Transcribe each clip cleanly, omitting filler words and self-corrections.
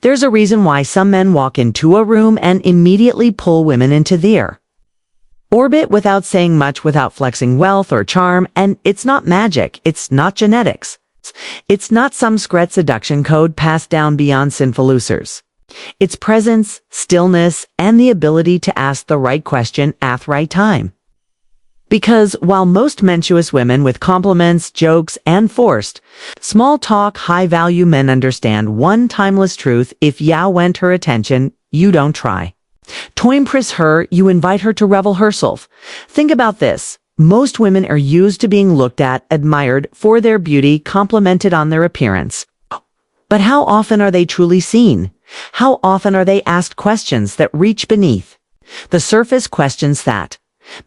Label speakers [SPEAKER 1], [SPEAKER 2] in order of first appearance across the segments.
[SPEAKER 1] There's a reason why some men walk into a room and immediately pull women into their orbit without saying much, without flexing wealth or charm, and it's not magic, it's not genetics. It's not some secret seduction code passed down beyond sinful losers. It's presence, stillness, and the ability to ask the right question at the right time. Because while most mensuous women with compliments, jokes, and forced, small talk, high-value men understand one timeless truth: if ya want her attention, you don't try. To impress her, you invite her to revel herself. Think about this. Most women are used to being looked at, admired for their beauty, complimented on their appearance. But how often are they truly seen? How often are they asked questions that reach beneath the surface, questions that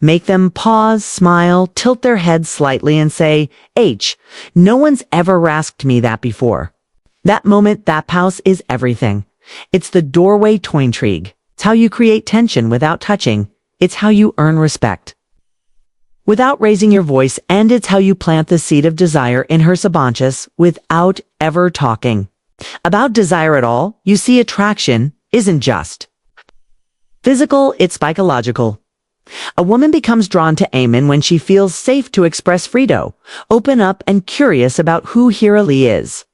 [SPEAKER 1] make them pause, smile, tilt their heads slightly and say, no one's ever asked me that before. That moment, that pause is everything. It's the doorway to intrigue. It's how you create tension without touching. It's how you earn respect without raising your voice, and it's how you plant the seed of desire in her subconscious without ever talking about desire at all. You see, attraction isn't just physical, it's psychological. A woman becomes drawn to a man when she feels safe to express freedom, open up, and curious about who he really is.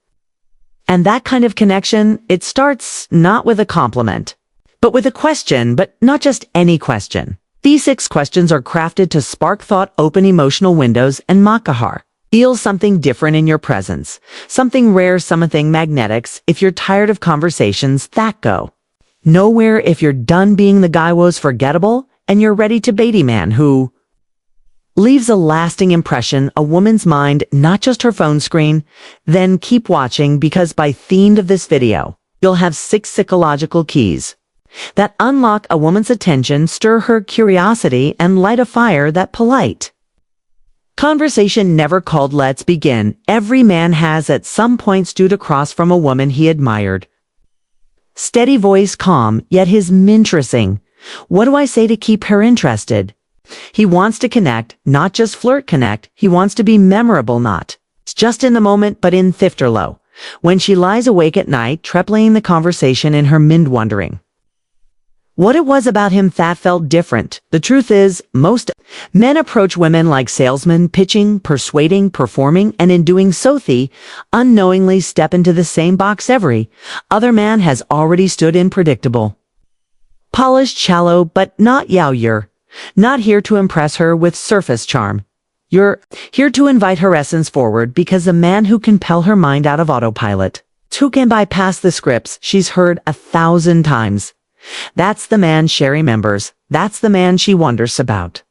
[SPEAKER 1] And that kind of connection, it starts not with a compliment, but with a question, but not just any question. These 6 questions are crafted to spark thought, open emotional windows, and makahar. Feel something different in your presence, something rare, something magnetics. If you're tired of conversations that go nowhere, if you're done being the guy who's forgettable, and you're ready to be a man who leaves a lasting impression, a woman's mind, not just her phone screen, then keep watching, because by the end of this video, you'll have 6 psychological keys that unlock a woman's attention, stir her curiosity, and light a fire that polite conversation never called. Let's begin. Every man has at some point stood across from a woman he admired. Steady voice, calm, yet his interesting. What do I say to keep her interested? He wants to connect, not just flirt, connect. He wants to be memorable, not just in the moment, but in thifterlow. When she lies awake at night, tripling the conversation in her mind, wondering what it was about him that felt different. The truth is, most men approach women like salesmen, pitching, persuading, performing, and in doing so, they unknowingly step into the same box every other man has already stood in. Predictable, polished, shallow, but not yaw. You're not here to impress her with surface charm. You're here to invite her essence forward, because a man who can pull her mind out of autopilot, who can bypass the scripts she's heard 1,000 times, that's the man she remembers. That's the man she wonders about.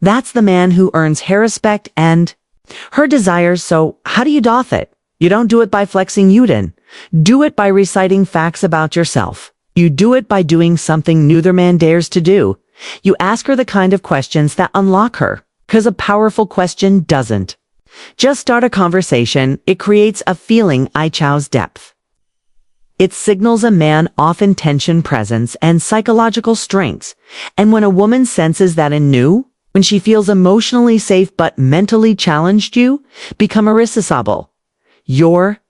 [SPEAKER 1] That's the man who earns her respect and her desires. So how do you doth it? You don't do it by flexing. You do it by reciting facts about yourself. You do it by doing something neither man dares to do. You ask her the kind of questions that unlock her, because a powerful question doesn't just start a conversation. It creates a feeling. I choose depth. It signals a man often tension, presence, and psychological strengths. And when a woman senses that in you, when she feels emotionally safe but mentally challenged, you become irresistible. You're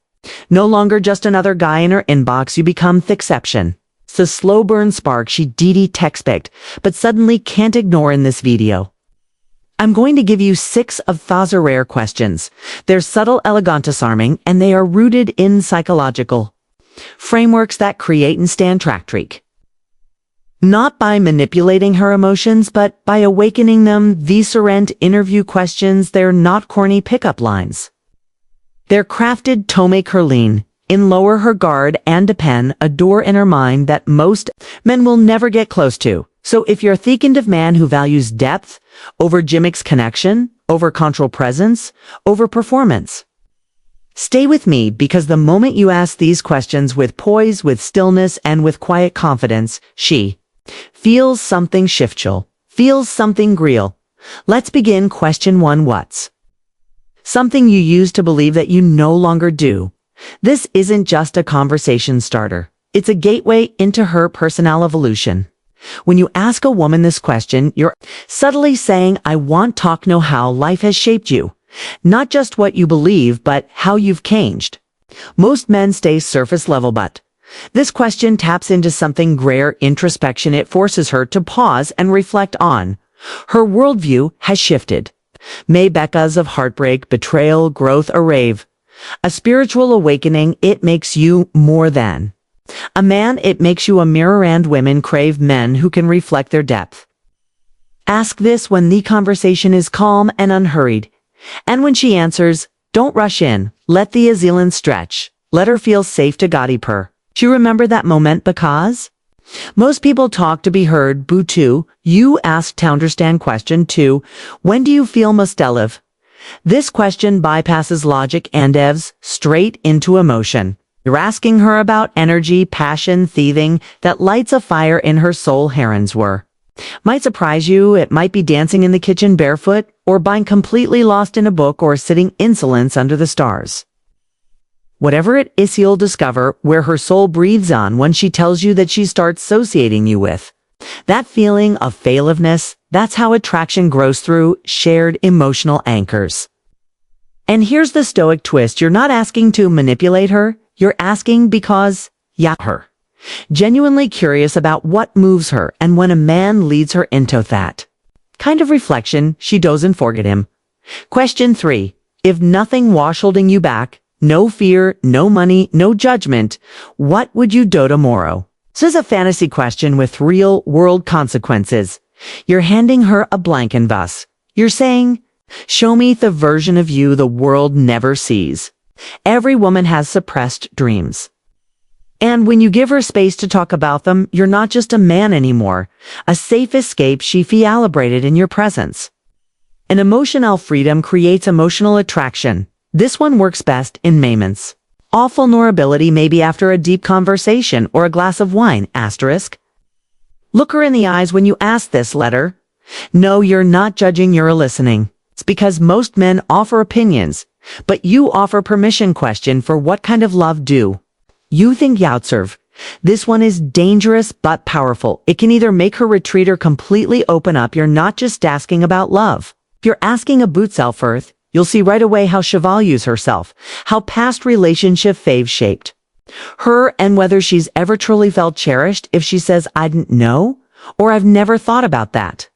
[SPEAKER 1] no longer just another guy in her inbox. You become the exception. It's the slow burn spark she expect, but suddenly can't ignore. In this video, I'm going to give you 6 of those rare questions. They're subtle, elegant, disarming, and they are rooted in psychological frameworks that create and stand track. Not by manipulating her emotions, but by awakening them. These aren't interview questions. They're not corny pickup lines. They're crafted to make her lean in, lower her guard, and depend a door in her mind that most men will never get close to. So if you're the kind of man who values depth over gimmicks, connection over control, presence over performance, stay with me, because the moment you ask these questions with poise, with stillness, and with quiet confidence, she feels something shiftful, feels something real. Let's begin. Question 1. What's something you used to believe that you no longer do? This isn't just a conversation starter. It's a gateway into her personal evolution. When you ask a woman this question, you're subtly saying, I want to know how life has shaped you. Not just what you believe, but how you've changed. Most men stay surface level, but This question taps into something rare introspection. It forces her to pause and reflect on. Her worldview has shifted. May Becca's of heartbreak, betrayal, growth, a rave. A spiritual awakening, it makes you more than. A man, it makes you a mirror, and women crave men who can reflect their depth. Ask this when the conversation is calm and unhurried. And when she answers, don't rush in. Let the Azilan stretch. Let her feel safe to gossip her. Do you remember that moment? Because most people talk to be heard. Boo 2. You ask to understand. Question 2. When do you feel most alive? This question bypasses logic and devs straight into emotion. You're asking her about energy, passion, thieving that lights a fire in her soul. Herons were. Might surprise you. It might be dancing in the kitchen barefoot, or being completely lost in a book, or sitting insolence under the stars. Whatever it is, you'll discover where her soul breathes on when she tells you that she starts associating you with. That feeling of failtiveness, that's how attraction grows, through shared emotional anchors. And here's the stoic twist. You're not asking to manipulate her. You're asking because her. Genuinely curious about what moves her, and when a man leads her into that kind of reflection, she doesn't forget him. Question 3. If nothing was holding you back, no fear, no money, no judgment, what would you do tomorrow? This is a fantasy question with real-world consequences. You're handing her a blank canvas. You're saying, show me the version of you the world never sees. Every woman has suppressed dreams. And when you give her space to talk about them, you're not just a man anymore. A safe escape. She feels celebrated in your presence. An emotional freedom creates emotional attraction. This one works best in moments. All vulnerability, maybe after a deep conversation or a glass of wine. Asterisk. Look her in the eyes when you ask this letter. No, you're not judging, you're listening. It's because most men offer opinions, but you offer permission. Question for what kind of love do you think you outserve? This one is dangerous but powerful. It can either make her retreat or completely open up. You're not just asking about love. If you're asking about self-worth, you'll see right away how she values herself, how past relationship faves shaped her, and whether she's ever truly felt cherished. If she says, I didn't know, or I've never thought about that,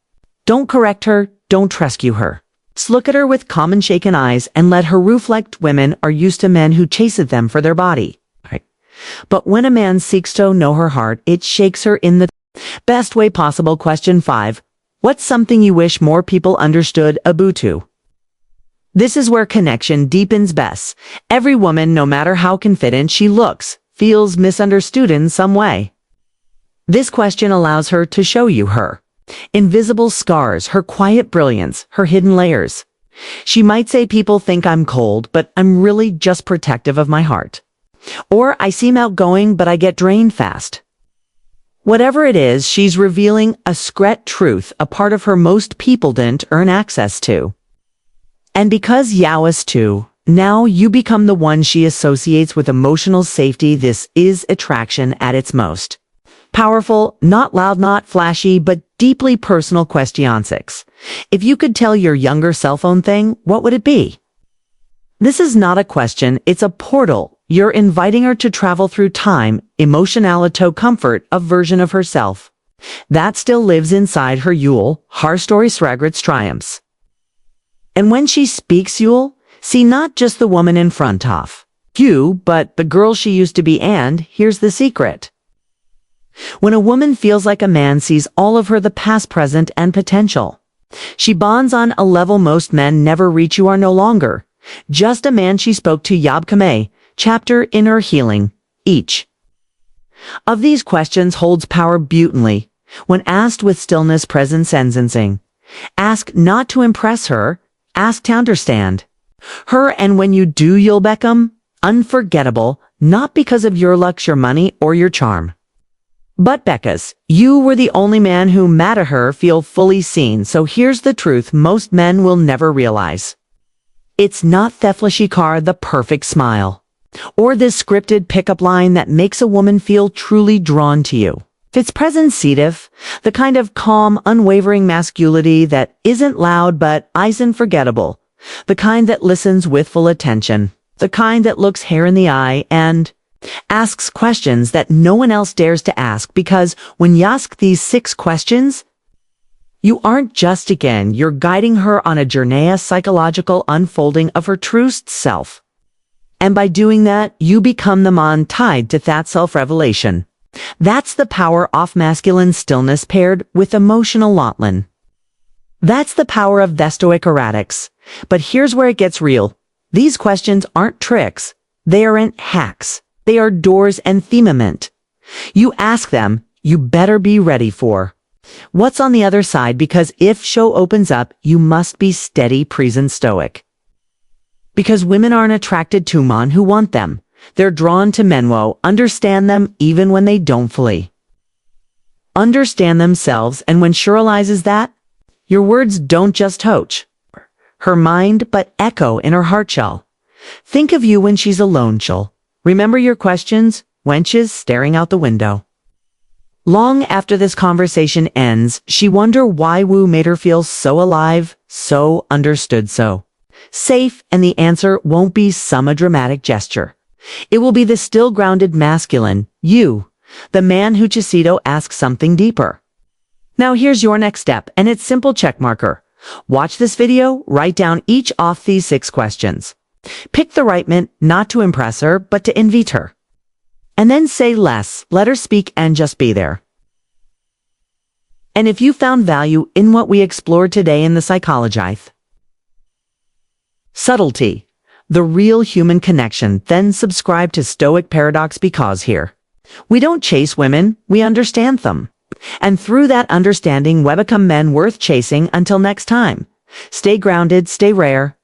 [SPEAKER 1] don't correct her, don't rescue her. Just look at her with calm and shaken eyes and let her reflect. Women are used to men who chase at them for their body. Right? But when a man seeks to know her heart, it shakes her in the best way possible. Question 5. What's something you wish more people understood about you? This is where connection deepens best. Every woman, no matter how confident she looks, feels misunderstood in some way. This question allows her to show you her invisible scars, her quiet brilliance, her hidden layers. She might say, people think I'm cold, but I'm really just protective of my heart. Or I seem outgoing, but I get drained fast. Whatever it is, she's revealing a secret truth, a part of her most people didn't earn access to. And because Yaois too, now you become the one she associates with emotional safety. This is attraction at its most powerful, not loud, not flashy, but deeply personal. Question 6. If you could tell your younger self one thing, what would it be? This is not a question, it's a portal. You're inviting her to travel through time, emotionality, comfort, a version of herself that still lives inside her. You'll her stories, regrets, triumphs. And when she speaks, you'll see not just the woman in front of you, but the girl she used to be. And here's the secret. When a woman feels like a man sees all of her, the past, present, and potential, she bonds on a level most men never reach. You are no longer just a man. She spoke to Yab Kameh, chapter Inner Healing. Each of these questions holds power beautifully when asked with stillness, presence, and sensing. Ask not to impress her, ask to understand her, and when you do, you'll become unforgettable, not because of your luck, your money, or your charm, but because you were the only man who made her feel fully seen. So here's the truth most men will never realize. It's not the flashy car, the perfect smile, or this scripted pickup line that makes a woman feel truly drawn to you. It's presence-seative, the kind of calm, unwavering masculinity that isn't loud but isn't forgettable, the kind that listens with full attention, the kind that looks her in the eye and Asks questions that no one else dares to ask, because when you ask these 6 questions, you aren't just again, you're guiding her on a journey, psychological unfolding of her true self. And by doing that, you become the man tied to that self-revelation. That's the power of masculine stillness paired with emotional Lantlan. That's the power of the Stoic erratics. But here's where it gets real. These questions aren't tricks. They aren't hacks. They are doors and themament. You ask them, you better be ready for what's on the other side, because if show opens up, you must be steady, present, stoic. Because women aren't attracted to men who want them. They're drawn to men who understand them even when they don't fully understand themselves. And when she realizes that, your words don't just touch her mind, but echo in her heart shell. Think of you when she's alone, she'll remember your questions, wenches staring out the window. Long after this conversation ends, she wonder why Wu made her feel so alive, so understood, so safe, and the answer won't be some dramatic gesture. It will be the still grounded masculine, you, the man who Chisido asks something deeper. Now here's your next step, and it's simple check marker. Watch this video, write down each of these 6 questions. Pick the right one, not to impress her, but to invite her. And then say less, let her speak and just be there. And if you found value in what we explored today in the psychology, subtlety, the real human connection, then subscribe to Stoic Paradox, because here, we don't chase women, we understand them. And through that understanding, we become men worth chasing. Until next time, stay grounded, stay rare,